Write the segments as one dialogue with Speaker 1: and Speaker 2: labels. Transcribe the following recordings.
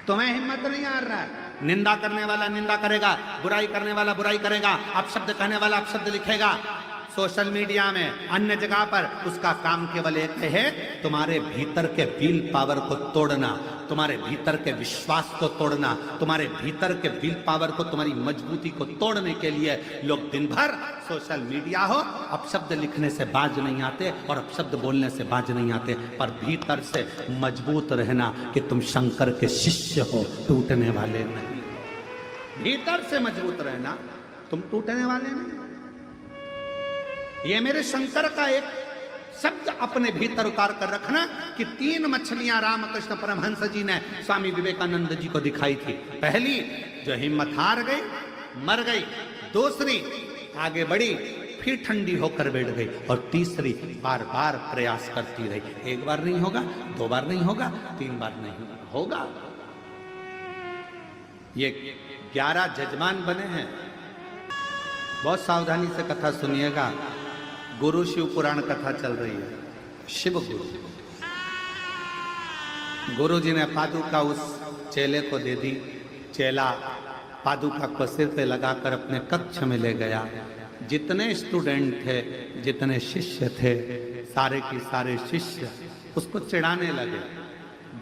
Speaker 1: तुम्हें हिम्मत नहीं आ रहा है। निंदा करने वाला निंदा करेगा, बुराई करने वाला बुराई करेगा, अपशब्द कहने वाला अपशब्द लिखेगा सोशल मीडिया में, अन्य जगह पर। उसका काम केवल एक है, तुम्हारे भीतर के विल पावर को तोड़ना, तुम्हारे भीतर के विश्वास को तोड़ना, तुम्हारे भीतर के विल पावर को, तुम्हारी मजबूती को तोड़ने के लिए लोग दिन भर सोशल मीडिया हो, अपशब्द लिखने से बाज नहीं आते और अपशब्द बोलने से बाज नहीं आते, पर भीतर से मजबूत रहना कि तुम शंकर के शिष्य हो, टूटने वाले नहीं। भीतर से मजबूत रहना, तुम टूटने वाले नहीं। ये मेरे शंकर का एक शब्द अपने भीतर उतार कर रखना कि 3 मछलियां रामकृष्ण परमहंस जी ने स्वामी विवेकानंद जी को दिखाई थी। पहली जो हिम्मत हार गई, मर गई, दूसरी आगे बढ़ी, फिर ठंडी होकर बैठ गई, और तीसरी बार बार प्रयास करती रही। 1 बार नहीं होगा, 2 बार नहीं होगा, 3 बार नहीं होगा। ये 11 जजमान बने हैं। बहुत सावधानी से कथा सुनिएगा। गुरु शिव पुराण कथा चल रही है। शिव गुरु जी ने पादुका उस चेले को दे दी। चेला पादुका को सिर पे लगाकर अपने कक्ष में ले गया। जितने स्टूडेंट थे, जितने शिष्य थे, सारे के सारे शिष्य उसको चिढ़ाने लगे।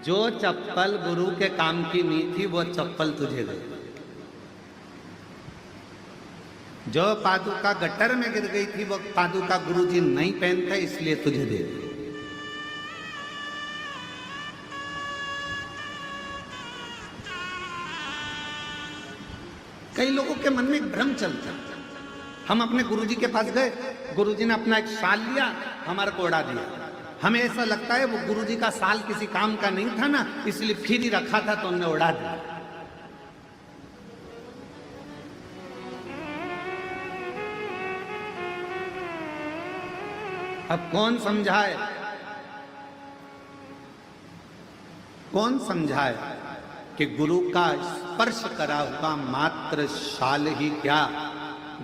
Speaker 1: जो चप्पल गुरु के काम की नहीं थी, वो चप्पल तुझे दे। जो पादुका गटर में गिर गई थी, वो पादुका गुरुजी नहीं पहनते, इसलिए तुझे दे दी। कई लोगों के मन में एक भ्रम चलता है। हम अपने गुरुजी के पास गए, गुरुजी ने अपना एक शाल लिया, हमारे को उड़ा दिया। हमें ऐसा लगता है वो गुरुजी का शाल किसी काम का नहीं था ना, इसलिए फिर ही रखा था तो उन्होंने उड़ा दिया। अब कौन समझाए, कौन समझाए कि गुरु का स्पर्श करा हुआ मात्र शाल ही क्या,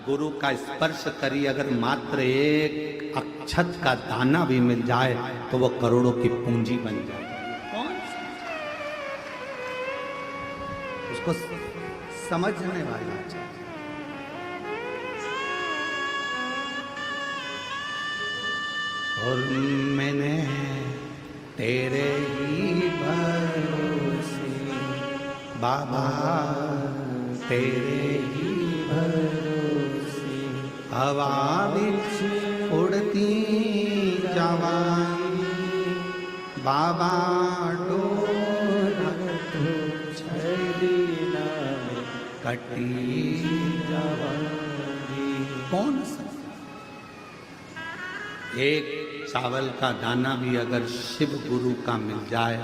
Speaker 1: गुरु का स्पर्श करी अगर मात्र एक अक्षत का दाना भी मिल जाए तो वो करोड़ों की पूंजी बन जाए। कौन उसको समझने वाला चाहिए। और मैंने तेरे ही भरोसे बाबा, तेरे ही भरोसे हवा बिच उड़ती जवानी बाबा, डोरा तो छड़ीना कटी जवानी। कौन सा एक चावल का दाना भी अगर शिव गुरु का मिल जाए,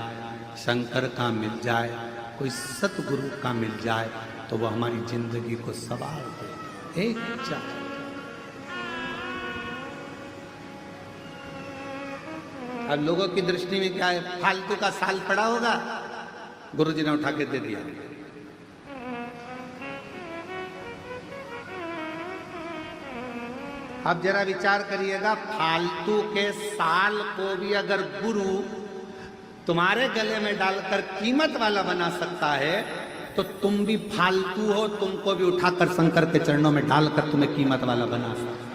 Speaker 1: शंकर का मिल जाए, कोई सतगुरु का मिल जाए, तो वो हमारी जिंदगी को सवार दे। एक चावल। अब लोगों की दृष्टि में क्या है, फालतू का साल पड़ा होगा, गुरुजी ने उठा के दे दिया। अब जरा विचार करिएगा, फालतू के साल को भी अगर गुरु तुम्हारे गले में डालकर कीमत वाला बना सकता है, तो तुम भी फालतू हो, तुमको भी उठाकर शंकर के चरणों में डालकर तुम्हें कीमत वाला बना सकता है।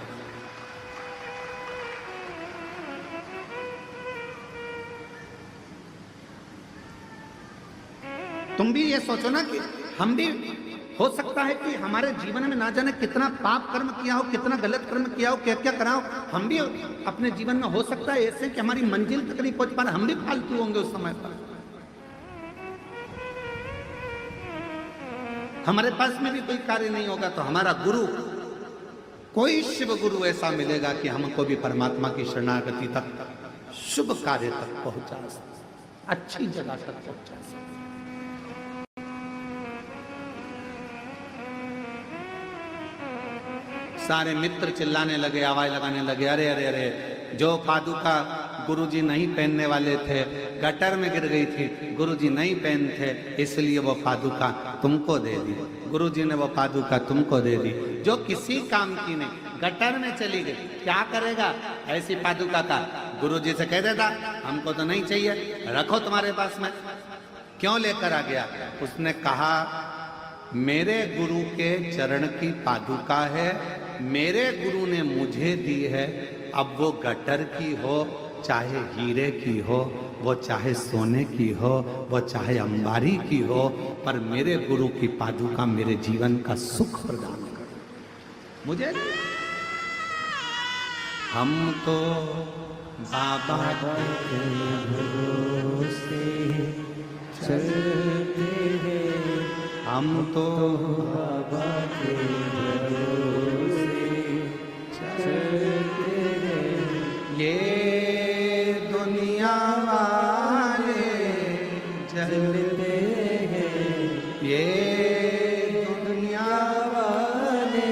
Speaker 1: तुम भी ये सोचो ना कि हम भी, हो सकता है कि हमारे जीवन में ना जाने कितना पाप कर्म किया हो, कितना गलत कर्म किया हो, क्या क्या करा हो, हम भी अपने जीवन में हो सकता है ऐसे कि हमारी मंजिल तक नहीं पहुंच पा रहे, हम भी फालतू होंगे उस समय पर। हमारे पास में भी कोई कार्य नहीं होगा, तो हमारा गुरु, कोई शिव गुरु ऐसा मिलेगा कि हमको भी परमात्मा की शरणागति तक, शुभ कार्य तक पहुंचा, अच्छी जगह तक पहुंचा। सारे मित्र चिल्लाने लगे, आवाज लगाने लगे, अरे अरे अरे, जो पादुका गुरुजी नहीं पहनने वाले थे, गटर में गिर गई थी, गुरुजी नहीं पहनते, इसलिए वो पादुका तुमको दे दी। गुरुजी ने वो पादुका तुमको दे दी, जो किसी काम की नहीं, गटर में चली गई, क्या करेगा ऐसी पादुका का? गुरुजी से कह देता हमको तो नहीं चाहिए, रखो तुम्हारे पास में। क्यों लेकर आ गया? उसने कहा मेरे गुरु के चरण की पादुका है, मेरे गुरु ने मुझे दी है, अब वो गटर की हो चाहे हीरे की हो, वो चाहे सोने की हो, वो चाहे अंबारी की हो, पर मेरे गुरु की पादुका मेरे जीवन का सुख प्रदान करे मुझे। हम तो बाबा के भरोसे चलते हैं, हम तो बाबा के भरोसे चलते हैं, ये दुनिया वाले जलते हैं, ये दुनिया वाले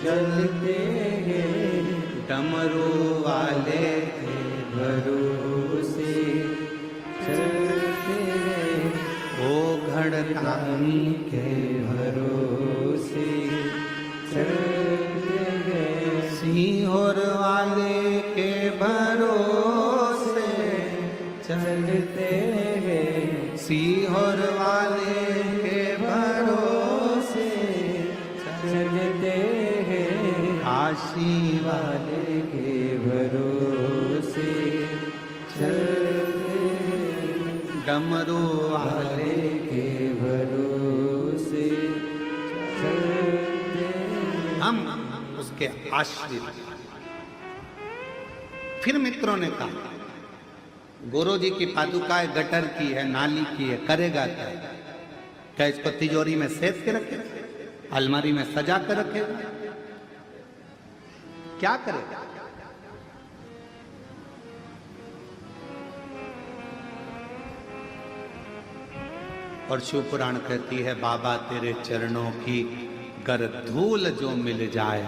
Speaker 1: जलते हैं, डमरू वाले के भरोसे चलते हैं, ओ घड़कानी के भरोसे चलते हैं, सिंहोर वाले के भरोसे चलते हैं, सिंहोर वाले के भरोसे चलते हैं, काशी वाले के भरोसे चलते हैं, डमरू वाले के भरोसे चलते हैं, हम उसके आश्रित। फिर मित्रों ने कहा गुरु जी की पादुकाएं गटर की है, नाली की है, करेगा क्या? क्या इसको तिजोरी में सेफ के रखे, अलमारी में सजा कर रखेगा, क्या करेगा? और शिव पुराण कहती है बाबा तेरे चरणों की गर धूल जो मिल जाए,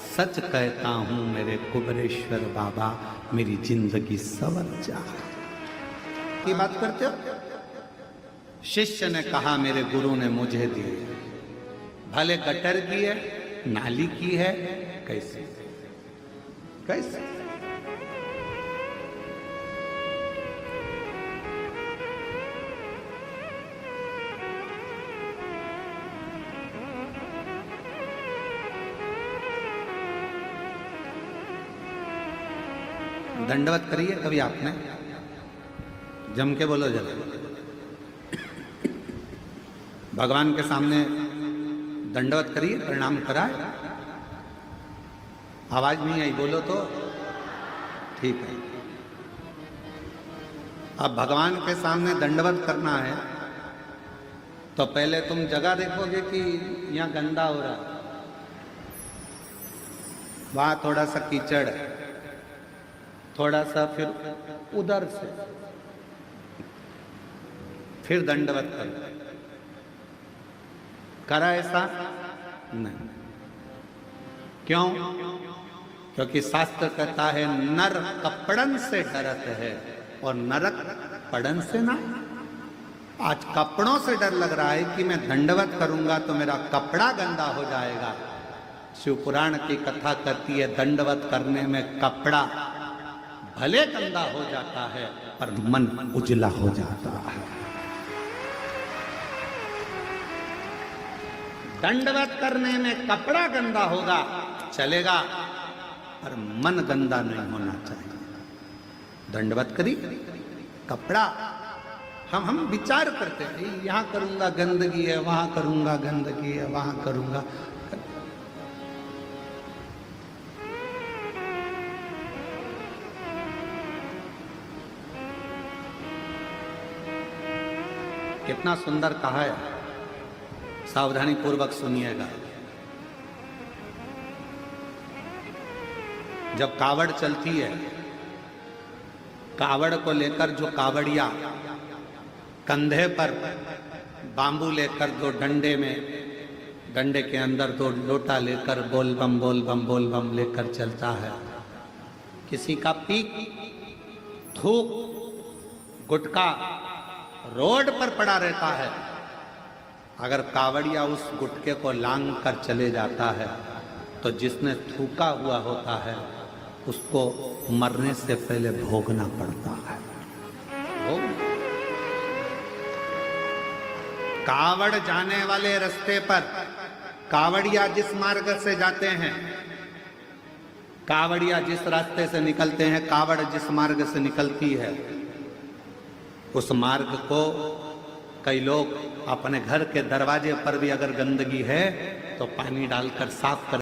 Speaker 1: सच कहता हूं मेरे कुबरेश्वर बाबा मेरी जिंदगी संवर जाए। की बात करते हो? शिष्य ने कहा मेरे गुरु ने मुझे दी, भले गटर की है, नाली की है, कैसे कैसे? दंडवत करिए कभी आपने, जम के बोलो जरा, भगवान के सामने दंडवत करिए, प्रणाम कराए। आवाज नहीं आई, बोलो तो ठीक है। अब भगवान के सामने दंडवत करना है तो पहले तुम जगह देखोगे कि यहाँ गंदा हो रहा है, वहां थोड़ा सा कीचड़, थोड़ा सा फिर उधर से फिर दंडवत करो। करा ऐसा नहीं, क्यों? क्योंकि शास्त्र कहता है नर कपड़न से डरत है और नरक पड़न से ना। आज कपड़ों से डर लग रहा है कि मैं दंडवत करूंगा तो मेरा कपड़ा गंदा हो जाएगा। शिव पुराण की कथा कहती है दंडवत करने में कपड़ा भले गंदा हो जाता है पर मन उजला हो जाता है। दंडवत करने में कपड़ा गंदा होगा चलेगा पर मन गंदा नहीं होना चाहिए। दंडवत करी, कपड़ा हम विचार करते हैं यहां करूंगा गंदगी है, वहां करूंगा गंदगी है, वहां करूंगा। कितना सुंदर कहा है, सावधानी पूर्वक सुनिएगा। जब कावड़ चलती है, कावड़ को लेकर जो कावड़िया कंधे पर बांबू लेकर, दो डंडे में, डंडे के अंदर दो लोटा लेकर बोल बम लेकर चलता है, किसी का पीक, थूक, गुटखा रोड पर पड़ा रहता है। अगर कावड़िया उस गुटके को लांग कर चले जाता है तो जिसने थूका हुआ होता है उसको मरने से पहले भोगना पड़ता है। कावड़ जाने वाले रास्ते पर कावड़िया जिस मार्ग से जाते हैं, कावड़िया जिस रास्ते से निकलते हैं, कावड़ जिस मार्ग से निकलती है, उस मार्ग को कई लोग अपने घर के दरवाजे पर भी अगर गंदगी है तो पानी डालकर साफ कर